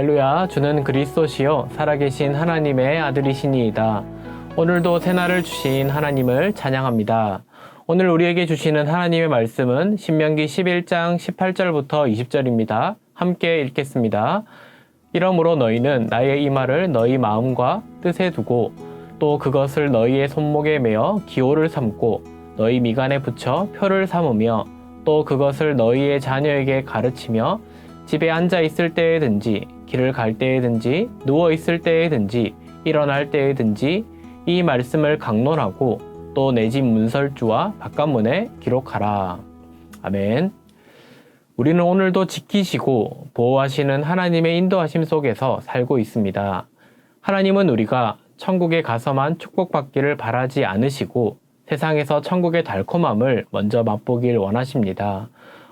할렐루야, 주는 그리스도시요 살아계신 하나님의 아들이시니이다. 오늘도 새날을 주신 하나님을 찬양합니다. 오늘 우리에게 주시는 하나님의 말씀은 신명기 11장 18절부터 20절입니다. 함께 읽겠습니다. 이러므로 너희는 나의 이 말을 너희 마음과 뜻에 두고 또 그것을 너희의 손목에 매어 기호를 삼고 너희 미간에 붙여 표를 삼으며 또 그것을 너희의 자녀에게 가르치며 집에 앉아 있을 때에든지 길을 갈 때에든지 누워 있을 때에든지 일어날 때에든지 이 말씀을 강론하고 또 내 집 문설주와 바깥문에 기록하라. 아멘. 우리는 오늘도 지키시고 보호하시는 하나님의 인도하심 속에서 살고 있습니다. 하나님은 우리가 천국에 가서만 축복받기를 바라지 않으시고 세상에서 천국의 달콤함을 먼저 맛보길 원하십니다.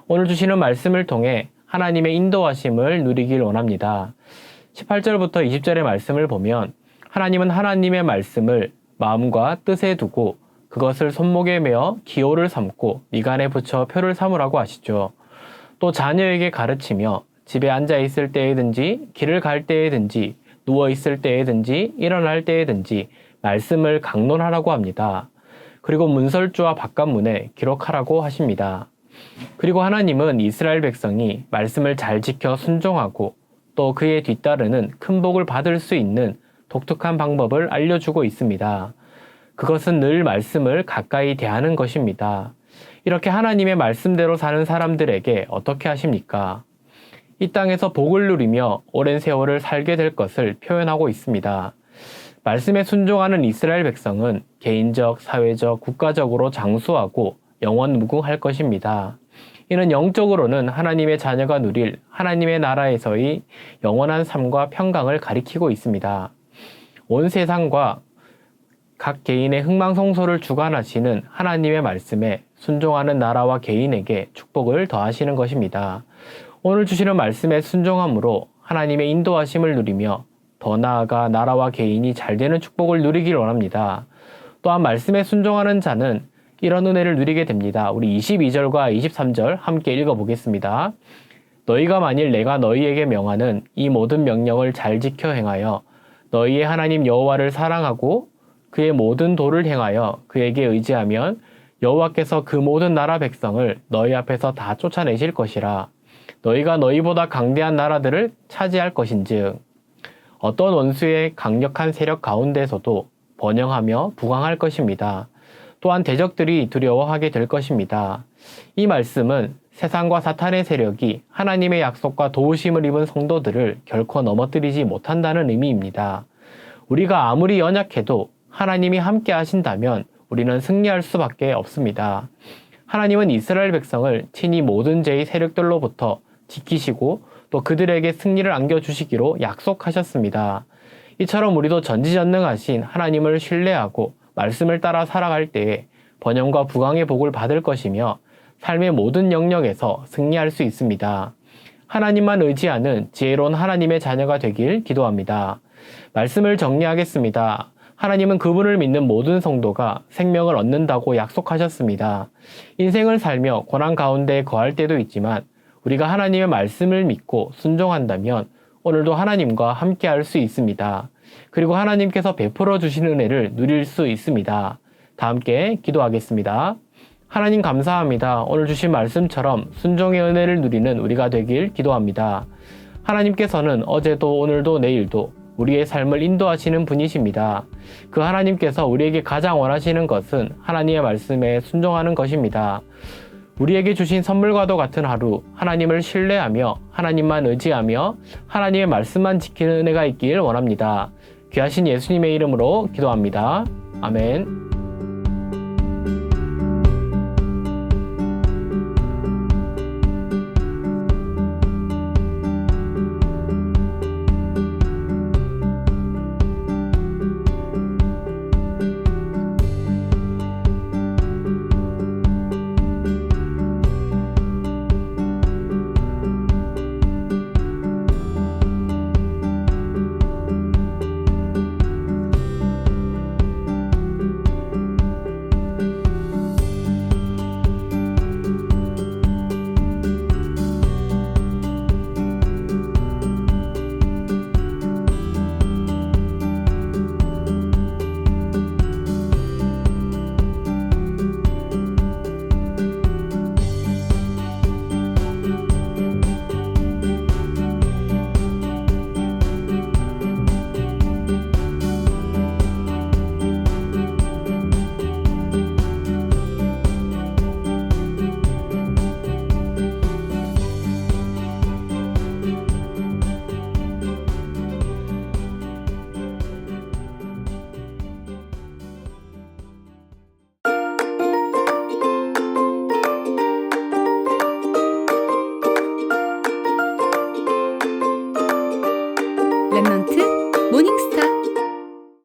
오늘 주시는 말씀을 통해 하나님의 인도하심을 누리길 원합니다. 18절부터 20절의 말씀을 보면 하나님은 하나님의 말씀을 마음과 뜻에 두고 그것을 손목에 매어 기호를 삼고 미간에 붙여 표를 삼으라고 하시죠. 또 자녀에게 가르치며 집에 앉아 있을 때에든지 길을 갈 때에든지 누워 있을 때에든지 일어날 때에든지 말씀을 강론하라고 합니다. 그리고 문설주와 바깥문에 기록하라고 하십니다. 그리고 하나님은 이스라엘 백성이 말씀을 잘 지켜 순종하고 또 그에 뒤따르는 큰 복을 받을 수 있는 독특한 방법을 알려주고 있습니다. 그것은 늘 말씀을 가까이 대하는 것입니다. 이렇게 하나님의 말씀대로 사는 사람들에게 어떻게 하십니까? 이 땅에서 복을 누리며 오랜 세월을 살게 될 것을 표현하고 있습니다. 말씀에 순종하는 이스라엘 백성은 개인적, 사회적, 국가적으로 장수하고 영원 무궁할 것입니다. 이는 영적으로는 하나님의 자녀가 누릴 하나님의 나라에서의 영원한 삶과 평강을 가리키고 있습니다. 온 세상과 각 개인의 흥망성소를 주관하시는 하나님의 말씀에 순종하는 나라와 개인에게 축복을 더하시는 것입니다. 오늘 주시는 말씀에 순종함으로 하나님의 인도하심을 누리며 더 나아가 나라와 개인이 잘되는 축복을 누리길 원합니다. 또한 말씀에 순종하는 자는 이런 은혜를 누리게 됩니다. 우리 22절과 23절 함께 읽어보겠습니다. 너희가 만일 내가 너희에게 명하는 이 모든 명령을 잘 지켜 행하여 너희의 하나님 여호와를 사랑하고 그의 모든 도를 행하여 그에게 의지하면 여호와께서 그 모든 나라 백성을 너희 앞에서 다 쫓아내실 것이라. 너희가 너희보다 강대한 나라들을 차지할 것인즉 어떤 원수의 강력한 세력 가운데서도 번영하며 부강할 것입니다. 또한 대적들이 두려워하게 될 것입니다. 이 말씀은 세상과 사탄의 세력이 하나님의 약속과 도우심을 입은 성도들을 결코 넘어뜨리지 못한다는 의미입니다. 우리가 아무리 연약해도 하나님이 함께 하신다면 우리는 승리할 수밖에 없습니다. 하나님은 이스라엘 백성을 친히 모든 죄의 세력들로부터 지키시고 또 그들에게 승리를 안겨주시기로 약속하셨습니다. 이처럼 우리도 전지전능하신 하나님을 신뢰하고 말씀을 따라 살아갈 때에 번영과 부강의 복을 받을 것이며 삶의 모든 영역에서 승리할 수 있습니다. 하나님만 의지하는 지혜로운 하나님의 자녀가 되길 기도합니다. 말씀을 정리하겠습니다. 하나님은 그분을 믿는 모든 성도가 생명을 얻는다고 약속하셨습니다. 인생을 살며 고난 가운데 거할 때도 있지만 우리가 하나님의 말씀을 믿고 순종한다면 오늘도 하나님과 함께 할 수 있습니다. 그리고 하나님께서 베풀어 주신 은혜를 누릴 수 있습니다. 다 함께 기도하겠습니다. 하나님 감사합니다. 오늘 주신 말씀처럼 순종의 은혜를 누리는 우리가 되길 기도합니다. 하나님께서는 어제도 오늘도 내일도 우리의 삶을 인도하시는 분이십니다. 그 하나님께서 우리에게 가장 원하시는 것은 하나님의 말씀에 순종하는 것입니다. 우리에게 주신 선물과도 같은 하루, 하나님을 신뢰하며 하나님만 의지하며 하나님의 말씀만 지키는 은혜가 있길 원합니다. 귀하신 예수님의 이름으로 기도합니다. 아멘.